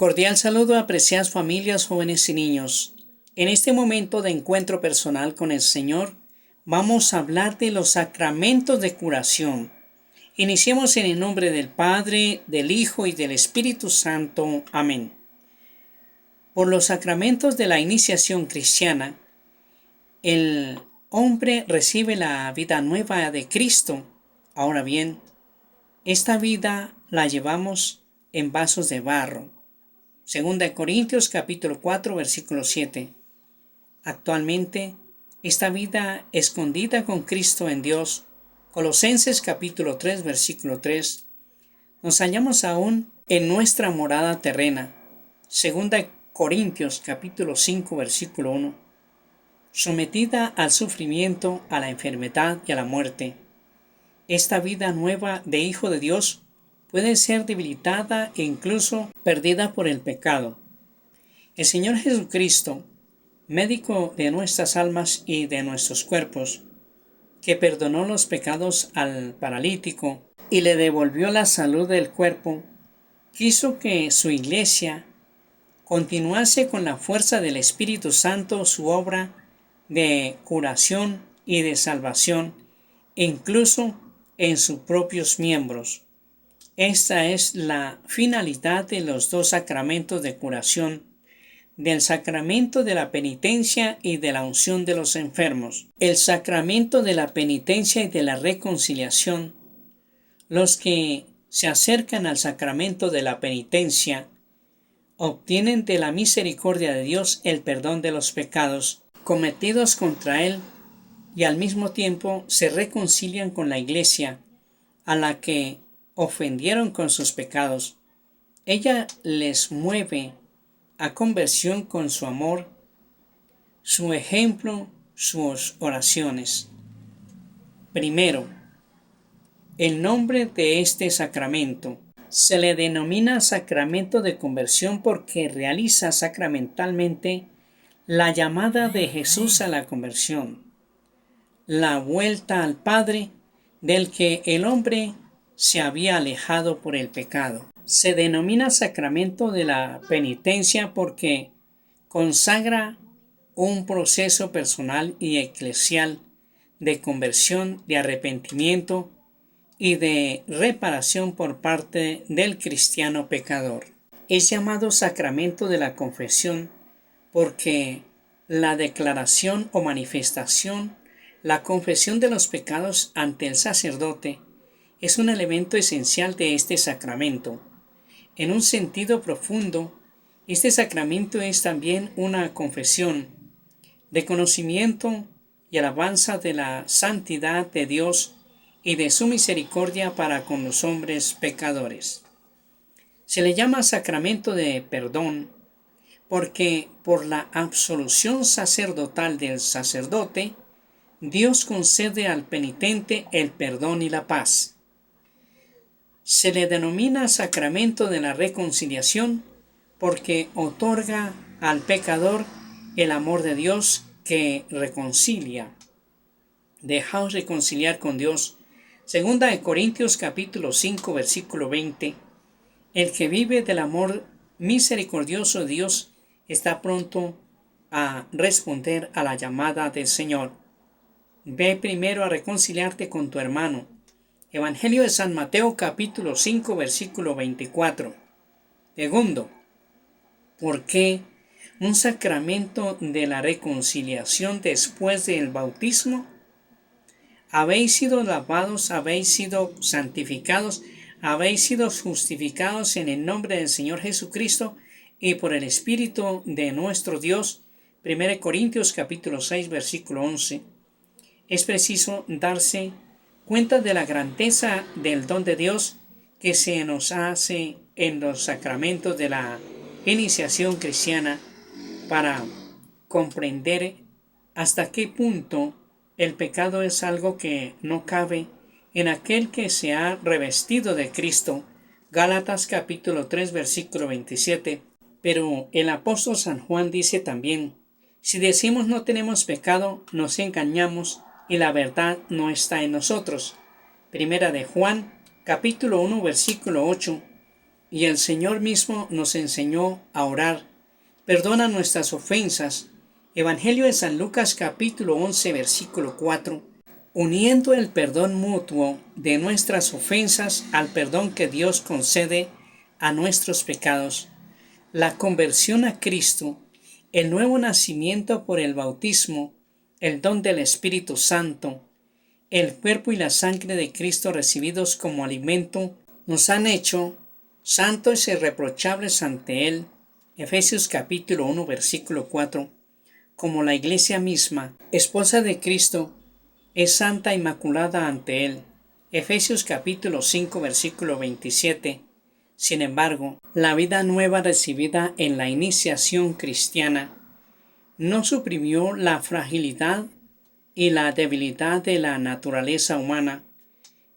Cordial saludo a apreciadas familias, jóvenes y niños. En este momento de encuentro personal con el Señor, vamos a hablar de los sacramentos de curación. Iniciemos en el nombre del Padre, del Hijo y del Espíritu Santo. Amén. Por los sacramentos de la iniciación cristiana, el hombre recibe la vida nueva de Cristo. Ahora bien, esta vida la llevamos en vasos de barro. Segunda de Corintios capítulo 4 versículo 7. Actualmente, esta vida escondida con Cristo en Dios, Colosenses capítulo 3 versículo 3, nos hallamos aún en nuestra morada terrena. Segunda de Corintios capítulo 5 versículo 1, sometida al sufrimiento, a la enfermedad y a la muerte. Esta vida nueva de Hijo de Dios puede ser debilitada e incluso perdida por el pecado. El Señor Jesucristo, médico de nuestras almas y de nuestros cuerpos, que perdonó los pecados al paralítico y le devolvió la salud del cuerpo, quiso que su iglesia continuase con la fuerza del Espíritu Santo su obra de curación y de salvación, incluso en sus propios miembros. Esta es la finalidad de los dos sacramentos de curación, del sacramento de la penitencia y de la unción de los enfermos. El sacramento de la penitencia y de la reconciliación. Los que se acercan al sacramento de la penitencia obtienen de la misericordia de Dios el perdón de los pecados cometidos contra Él y al mismo tiempo se reconcilian con la Iglesia, a la que ofendieron con sus pecados. Ella les mueve a conversión con su amor, su ejemplo, sus oraciones. Primero, el nombre de este sacramento. Se le denomina sacramento de conversión porque realiza sacramentalmente la llamada de Jesús a la conversión, la vuelta al Padre del que el hombre se había alejado por el pecado. Se denomina sacramento de la penitencia porque consagra un proceso personal y eclesial de conversión, de arrepentimiento y de reparación por parte del cristiano pecador. Es llamado sacramento de la confesión porque la declaración o manifestación, la confesión de los pecados ante el sacerdote, es un elemento esencial de este sacramento. En un sentido profundo, este sacramento es también una confesión de conocimiento y alabanza de la santidad de Dios y de su misericordia para con los hombres pecadores. Se le llama sacramento de perdón porque por la absolución sacerdotal del sacerdote, Dios concede al penitente el perdón y la paz. Se le denomina sacramento de la reconciliación porque otorga al pecador el amor de Dios que reconcilia. Dejaos reconciliar con Dios. Segunda de Corintios capítulo 5 versículo 20. El que vive del amor misericordioso de Dios está pronto a responder a la llamada del Señor. Ve primero a reconciliarte con tu hermano. Evangelio de San Mateo capítulo 5 versículo 24. Segundo, ¿por qué un sacramento de la reconciliación después del bautismo? Habéis sido lavados, habéis sido santificados, habéis sido justificados en el nombre del Señor Jesucristo y por el Espíritu de nuestro Dios. 1 Corintios capítulo 6 versículo 11. Es preciso darse cuenta de la grandeza del don de Dios que se nos hace en los sacramentos de la iniciación cristiana para comprender hasta qué punto el pecado es algo que no cabe en aquel que se ha revestido de Cristo. Gálatas capítulo 3 versículo 27. Pero el apóstol San Juan dice también: si decimos no tenemos pecado, nos engañamos y la verdad no está en nosotros. Primera de Juan, capítulo 1, versículo 8. y el Señor mismo nos enseñó a orar. Perdona nuestras ofensas. Evangelio de San Lucas capítulo 11 versículo 4. Uniendo el perdón mutuo de nuestras ofensas al perdón que Dios concede a nuestros pecados. La conversión a Cristo, el nuevo nacimiento por el bautismo, el don del Espíritu Santo, el cuerpo y la sangre de Cristo recibidos como alimento, nos han hecho santos y irreprochables ante Él. Efesios capítulo 1 versículo 4. Como la Iglesia misma, esposa de Cristo, es santa e inmaculada ante Él. Efesios capítulo 5 versículo 27. Sin embargo, la vida nueva recibida en la iniciación cristiana no suprimió la fragilidad y la debilidad de la naturaleza humana,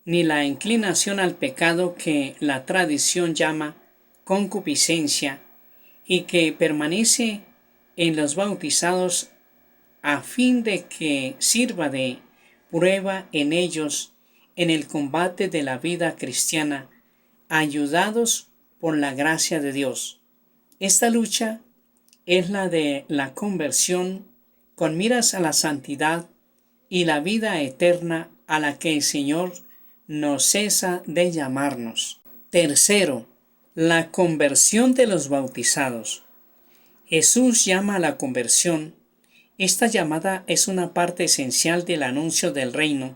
ni la inclinación al pecado que la tradición llama concupiscencia y que permanece en los bautizados a fin de que sirva de prueba en ellos en el combate de la vida cristiana, ayudados por la gracia de Dios. Esta lucha es la de la conversión con miras a la santidad y la vida eterna a la que el Señor no cesa de llamarnos. Tercero, la conversión de los bautizados. Jesús llama a la conversión. Esta llamada es una parte esencial del anuncio del reino.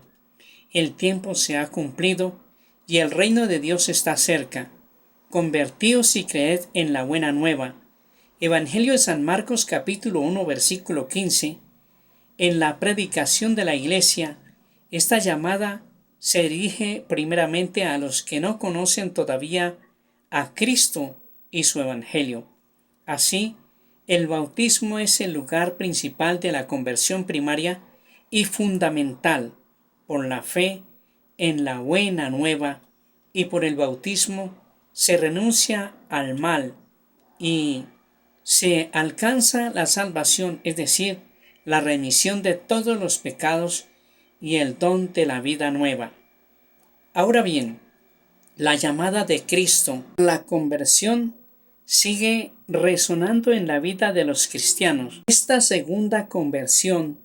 El tiempo se ha cumplido y el reino de Dios está cerca. Convertíos y creed en la buena nueva. Evangelio de San Marcos capítulo 1 versículo 15. En la predicación de la Iglesia, esta llamada se dirige primeramente a los que no conocen todavía a Cristo y su Evangelio. Así, el bautismo es el lugar principal de la conversión primaria y fundamental. Por la fe en la buena nueva y por el bautismo se renuncia al mal y se alcanza la salvación, es decir, la remisión de todos los pecados y el don de la vida nueva. Ahora bien, la llamada de Cristo, la conversión, sigue resonando en la vida de los cristianos. Esta segunda conversión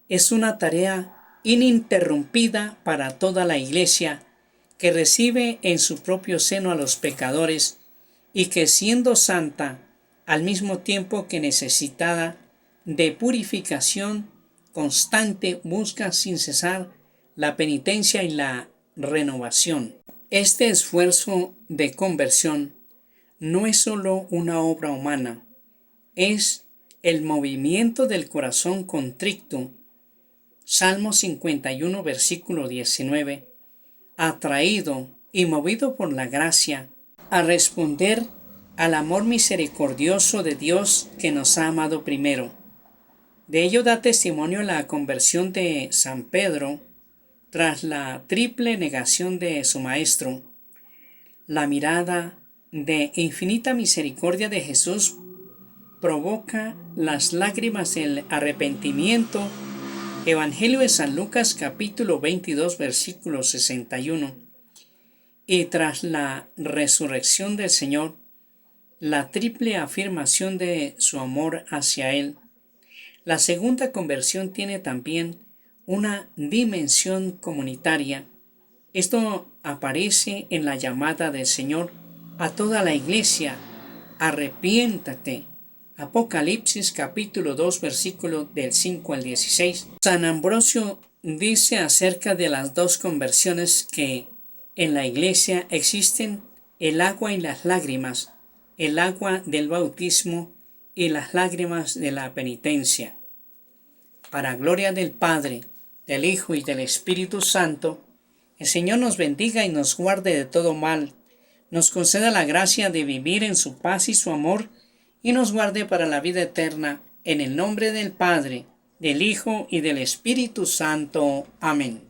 es una tarea ininterrumpida para toda la Iglesia, que recibe en su propio seno a los pecadores y que, siendo santa, al mismo tiempo que necesitada de purificación constante, busca sin cesar la penitencia y la renovación. Este esfuerzo de conversión no es solo una obra humana, es el movimiento del corazón contrito. Salmo 51, versículo 19, atraído y movido por la gracia a responder al amor misericordioso de Dios que nos ha amado primero. De ello da testimonio la conversión de San Pedro tras la triple negación de su maestro. La mirada de infinita misericordia de Jesús provoca las lágrimas del arrepentimiento. Evangelio de San Lucas capítulo 22 versículo 61. Y tras la resurrección del Señor, la triple afirmación de su amor hacia Él. La segunda conversión tiene también una dimensión comunitaria. Esto aparece en la llamada del Señor a toda la Iglesia: arrepiéntate. Apocalipsis capítulo 2 versículo del 5 al 16. San Ambrosio dice acerca de las dos conversiones que en la Iglesia existen el agua y las lágrimas, el agua del bautismo y las lágrimas de la penitencia. Para gloria del Padre, del Hijo y del Espíritu Santo, el Señor nos bendiga y nos guarde de todo mal, nos conceda la gracia de vivir en su paz y su amor, y nos guarde para la vida eterna, en el nombre del Padre, del Hijo y del Espíritu Santo. Amén.